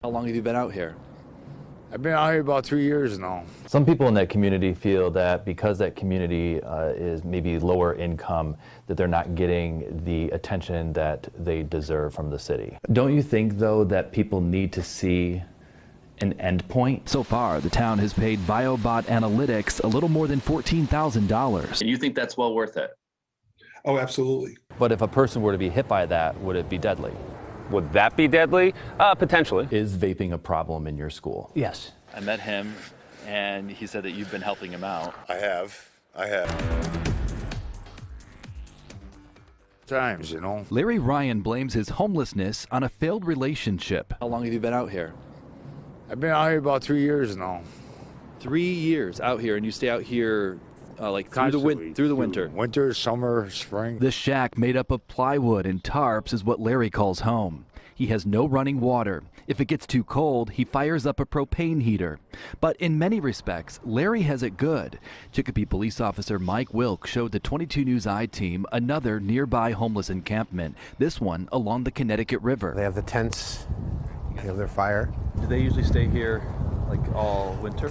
How long have you been out here? I've been out here about 3 years now. Some people in that community feel that because that community is maybe lower income, that they're not getting the attention that they deserve from the city. Don't you think, though, that people need to see an end point? So far, the town has paid Biobot Analytics a little more than $14,000. And you think that's well worth it? Oh, absolutely. But if a person were to be hit by that, would it be deadly? Would that be deadly? Potentially. Is vaping a problem in your school? Yes. I met him, and he said that you've been helping him out. I have. Times, you know. Larry Ryan blames his homelessness on a failed relationship. How long have you been out here? I've been out here about 3 years now. 3 years out here, and you stay out here like through Constantly. the winter. Winter, summer, spring. The shack made up of plywood and tarps is what Larry calls home. He has no running water. If it gets too cold, he fires up a propane heater. But in many respects, Larry has it good. Chicopee police officer Mike Wilk showed the 22 News I-team another nearby homeless encampment, this one along the Connecticut River. They have the tents, they have their fire. Do they usually stay here like all winter?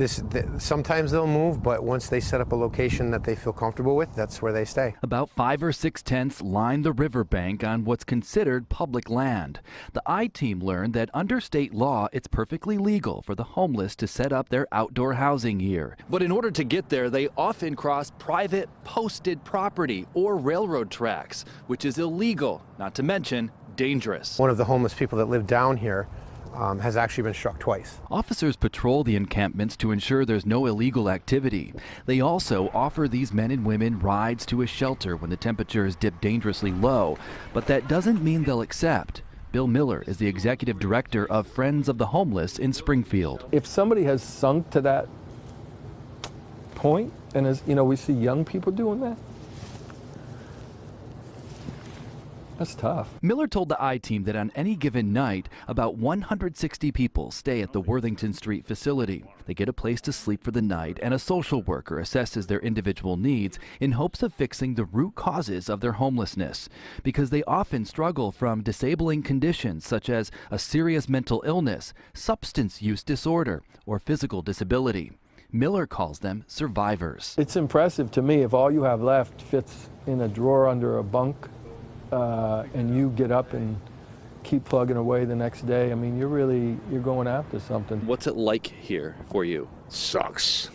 Sometimes they'll move, but once they set up a location that they feel comfortable with, that's where they stay. About 5 or 6 tents line the riverbank on what's considered public land. The I-team learned that under state law, it's perfectly legal for the homeless to set up their outdoor housing here. But in order to get there, they often cross private posted property or railroad tracks, which is illegal, not to mention dangerous. One of the homeless people that live down here has actually been struck twice. Officers patrol the encampments to ensure there's no illegal activity. They also offer these men and women rides to a shelter when the temperatures dip dangerously low, but that doesn't mean they'll accept. Bill Miller is the executive director of Friends of the Homeless in Springfield. If somebody has sunk to that point, and as you know, we see young people doing that, that's tough. Miller told the I-team that on any given night, about 160 people stay at the Worthington Street facility. They get a place to sleep for the night, and a social worker assesses their individual needs in hopes of fixing the root causes of their homelessness, because they often struggle from disabling conditions such as a serious mental illness, substance use disorder, or physical disability. Miller calls them survivors. It's impressive to me if all you have left fits in a drawer under a bunk, and you get up and keep plugging away the next day. I mean, you're going after something. What's it like here for you? Sucks.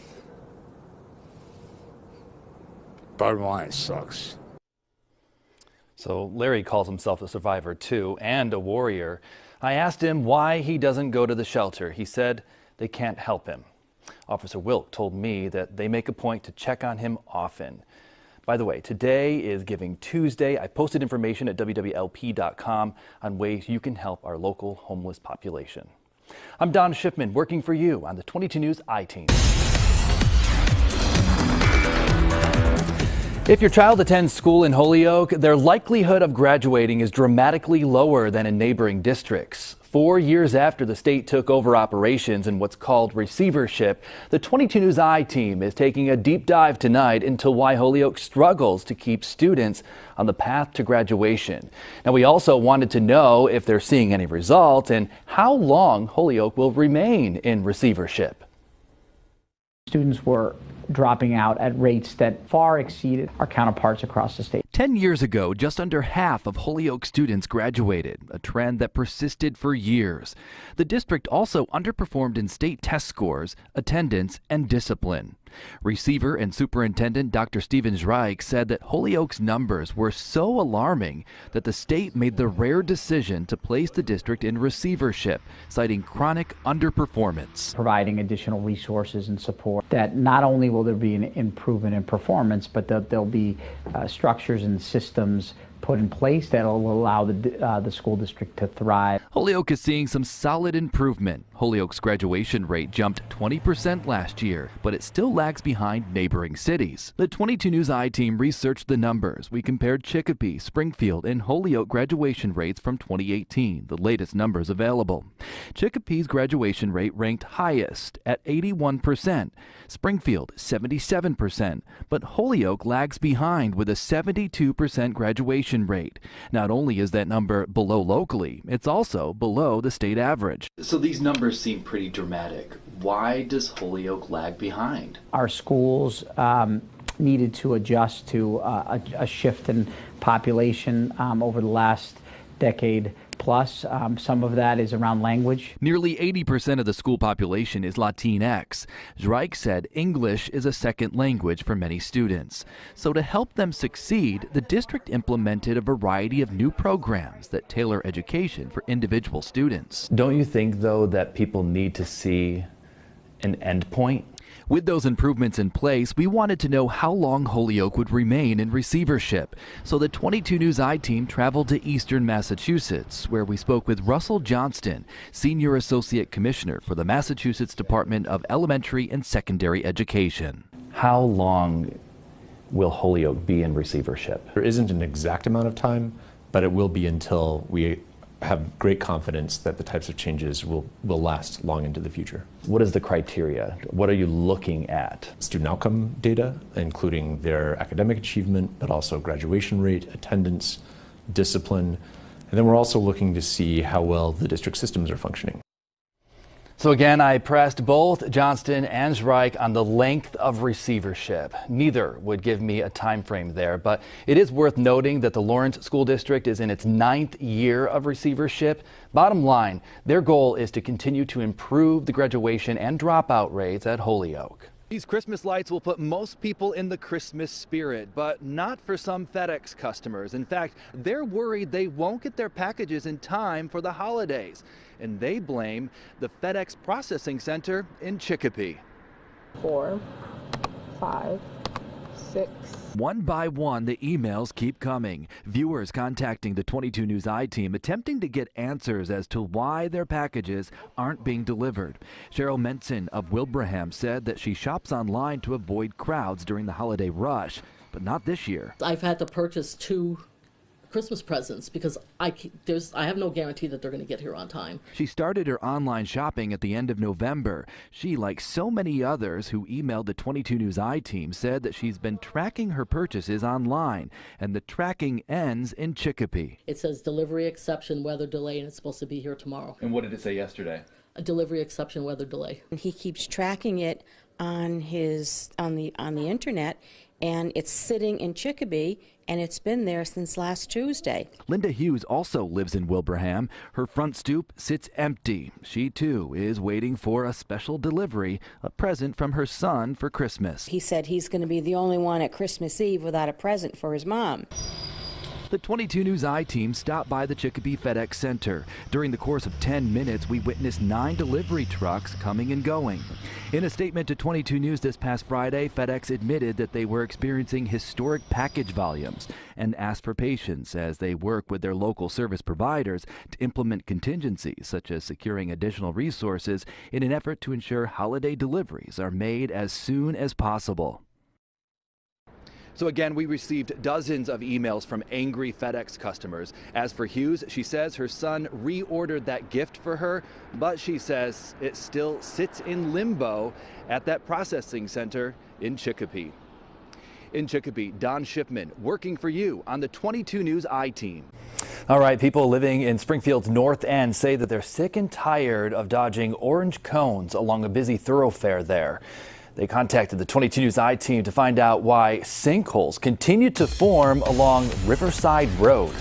Bottom line, sucks. So Larry calls himself a survivor too, and a warrior. I asked him why he doesn't go to the shelter. He said they can't help him. Officer Wilk told me that they make a point to check on him often. By the way, today is Giving Tuesday. I posted information at WWLP.com on ways you can help our local homeless population. I'm Don Schiffman, working for you on the 22 News I-team. If your child attends school in Holyoke, their likelihood of graduating is dramatically lower than in neighboring districts. 4 years after the state took over operations in what's called receivership, the 22 News I-team is taking a deep dive tonight into why Holyoke struggles to keep students on the path to graduation. Now, we also wanted to know if they're seeing any results and how long Holyoke will remain in receivership. Students were dropping out at rates that far exceeded our counterparts across the state. 10 years ago, just under half of Holyoke students graduated, a trend that persisted for years. The district also underperformed in state test scores, attendance, and discipline. Receiver and Superintendent Dr. Steven Reich said that Holyoke's numbers were so alarming that the state made the rare decision to place the district in receivership, citing chronic underperformance. Providing additional resources and support that not only will there be an improvement in performance, but that there'll be structures and systems put in place that will allow the school district to thrive. Holyoke is seeing some solid improvement. Holyoke's graduation rate jumped 20% last year, but it still lags behind neighboring cities. The 22 News I-team researched the numbers. We compared Chicopee, Springfield, and Holyoke graduation rates from 2018, the latest numbers available. Chicopee's graduation rate ranked highest at 81%, Springfield 77%, but Holyoke lags behind with a 72% graduation graduation rate. Not only is that number below locally, it's also below the state average. So these numbers seem pretty dramatic. Why does Holyoke lag behind? Our schools needed to adjust to a shift in population over the last decade plus. Some of that is around language. Nearly 80% of the school population is Latinx. Zreich said English is a second language for many students. So to help them succeed, the district implemented a variety of new programs that tailor education for individual students. Don't you think, though, that people need to see an end point? With those improvements in place, we wanted to know how long Holyoke would remain in receivership. So the 22 News I-team traveled to eastern Massachusetts, where we spoke with Russell Johnston, Senior Associate Commissioner for the Massachusetts Department of Elementary and Secondary Education. How long will Holyoke be in receivership? There isn't an exact amount of time, but it will be until we have great confidence that the types of changes will last long into the future. What is the criteria? What are you looking at? Student outcome data, including their academic achievement, but also graduation rate, attendance, discipline. And then we're also looking to see how well the district systems are functioning. So again, I pressed both Johnston and Zreich on the length of receivership. Neither would give me a time frame there, but it is worth noting that the Lawrence School District is in its 9th year of receivership. Bottom line, their goal is to continue to improve the graduation and dropout rates at Holyoke. These Christmas lights will put most people in the Christmas spirit, but not for some FedEx customers. In fact, they're worried they won't get their packages in time for the holidays. And they blame the FedEx processing center in Chicopee. 4, 5, 6. One by one, the emails keep coming. Viewers contacting the 22 News I-team attempting to get answers as to why their packages aren't being delivered. Cheryl Menson of Wilbraham said that she shops online to avoid crowds during the holiday rush, but not this year. I've had to purchase 2 Christmas presents because I have no guarantee that they're going to get here on time. She started her online shopping at the end of November. She, like so many others who emailed the 22 News I-team, said that she's been tracking her purchases online, and the tracking ends in Chicopee. It says delivery exception, weather delay, and it's supposed to be here tomorrow. And what did it say yesterday? A delivery exception, weather delay. He keeps tracking it on the internet, and it's sitting in Chicopee, and it's been there since last Tuesday. Linda Hughes also lives in Wilbraham. Her front stoop sits empty. She, too, is waiting for a special delivery, a present from her son for Christmas. He said he's going to be the only one at Christmas Eve without a present for his mom. The 22 News I-team stopped by the Chicopee FedEx Center. During the course of 10 minutes, we witnessed 9 delivery trucks coming and going. In a statement to 22 News this past Friday, FedEx admitted that they were experiencing historic package volumes and asked for patience as they work with their local service providers to implement contingencies such as securing additional resources in an effort to ensure holiday deliveries are made as soon as possible. So again, we received dozens of emails from angry FedEx customers. As for Hughes, she says her son reordered that gift for her, but she says it still sits in limbo at that processing center in Chicopee. In Chicopee, Don Shipman working for you on the 22 News I-team. All right, people living in Springfield's North End say that they're sick and tired of dodging orange cones along a busy thoroughfare there. They contacted the 22 News I-team to find out why sinkholes continue to form along Riverside Road.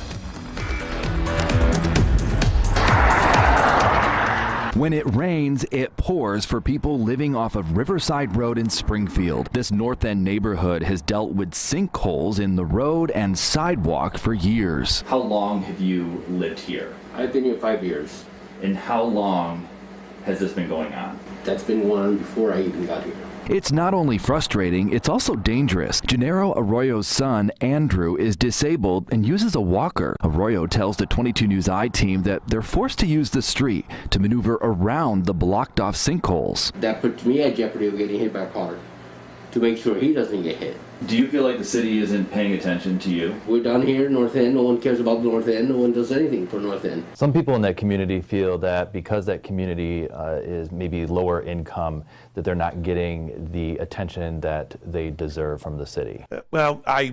When it rains, it pours for people living off of Riverside Road in Springfield. This North End neighborhood has dealt with sinkholes in the road and sidewalk for years. How long have you lived here? I've been here 5 years. And how long has this been going on? That's been going on before I even got here. It's not only frustrating, it's also dangerous. Gennaro Arroyo's son, Andrew, is disabled and uses a walker. Arroyo tells the 22 News I-team that they're forced to use the street to maneuver around the blocked-off sinkholes. That puts me at jeopardy of getting hit by a car to make sure he doesn't get hit. Do you feel like the city isn't paying attention to you? We're down here in North End. No one cares about the North End. No one does anything for North End. Some people in that community feel that because that community is maybe lower income, that they're not getting the attention that they deserve from the city. Well, I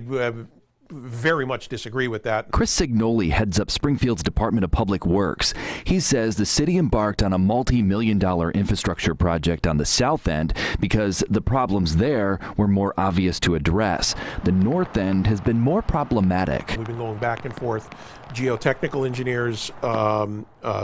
very much disagree with that. Chris Signoli heads up Springfield's Department of Public Works. He says the city embarked on a multi-million-dollar infrastructure project on the south end because the problems there were more obvious to address. The north end has been more problematic. We've been going back and forth, geotechnical engineers,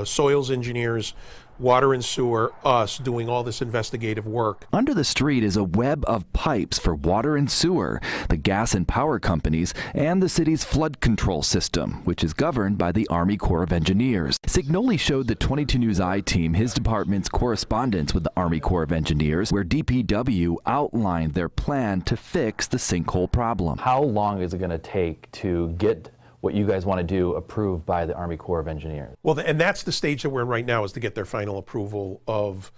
soils engineers, water and sewer, us doing all this investigative work. Under the street is a web of pipes for water and sewer, the gas and power companies, and the city's flood control system, which is governed by the Army Corps of Engineers. Signoli showed the 22 News I-team his department's correspondence with the Army Corps of Engineers, where DPW outlined their plan to fix the sinkhole problem. How long is it going to take to get what you guys want to do approved by the Army Corps of Engineers? Well, and that's the stage that we're in right now, is to get their final approval of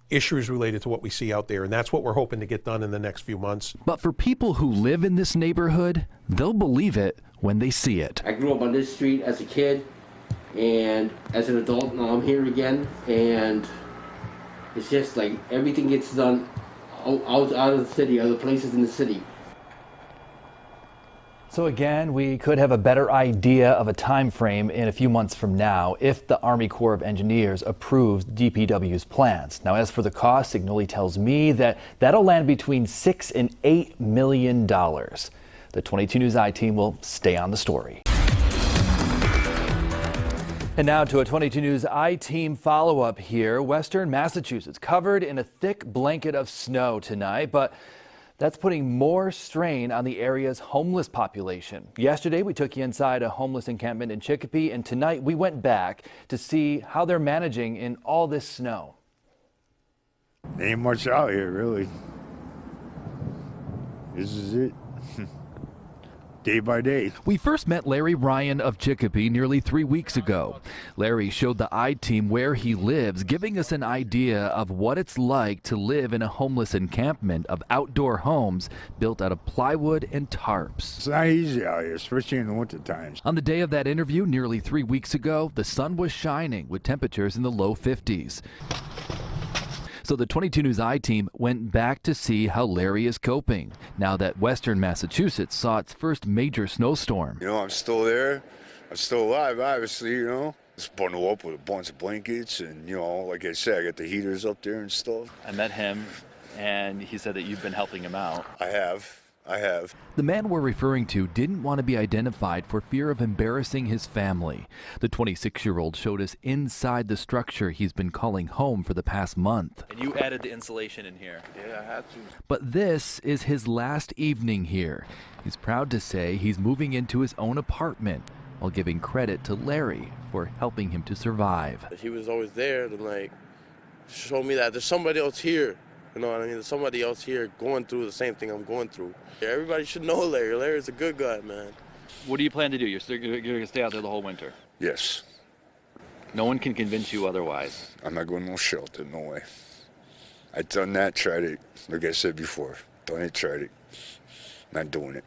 issues related to what we see out there, and that's what we're hoping to get done in the next few months. But for people who live in this neighborhood, they'll believe it when they see it. I grew up on this street as a kid, and as an adult now I'm here again, and it's just like everything gets done out of the city, other places in the city. So again, we could have a better idea of a time frame in a few months from now if the Army Corps of Engineers approves DPW's plans. Now, as for the cost, Signoli tells me that that'll land between $6 and $8 million. The 22 News I-team will stay on the story. And now to a 22 News I-team follow-up here. Western Massachusetts covered in a thick blanket of snow tonight, but that's putting more strain on the area's homeless population. Yesterday, we took you inside a homeless encampment in Chicopee, and tonight we went back to see how they're managing in all this snow. Ain't much out here, really. This is it. Day by day. We first met Larry Ryan of Chicopee nearly 3 weeks ago. Larry showed the I-team where he lives, giving us an idea of what it's like to live in a homeless encampment of outdoor homes built out of plywood and tarps. It's not easy out here, especially in the winter times. On the day of that interview nearly 3 weeks ago, the sun was shining with temperatures in the low 50s. So the 22 News I-team went back to see how Larry is coping now that Western Massachusetts saw its first major snowstorm. You know, I'm still there. I'm still alive, obviously, you know. Just bundle up with a bunch of blankets and, you know, like I said, I got the heaters up there and stuff. I met him, and he said that you've been helping him out. I have. The man we're referring to didn't want to be identified for fear of embarrassing his family. The 26-year-old showed us inside the structure he's been calling home for the past month. And you added the insulation in here. Yeah, I had to. But this is his last evening here. He's proud to say he's moving into his own apartment while giving credit to Larry for helping him to survive. He was always there to, like, show me that there's somebody else here. You know what I mean? There's somebody else here going through the same thing I'm going through. Everybody should know Larry. Larry's a good guy, man. What do you plan to do? You're going to stay out there the whole winter? Yes. No one can convince you otherwise. I'm not going to no shelter, no way. I've done that, tried it. Like I said before, done it, tried it. Not doing it.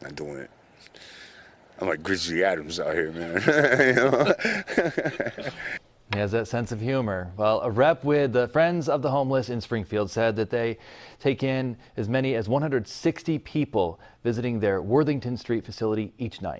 Not doing it. I'm like Grizzly Adams out here, man. You know? He has that sense of humor. Well, a rep with the Friends of the Homeless in Springfield said that they take in as many as 160 people visiting their Worthington Street facility each night.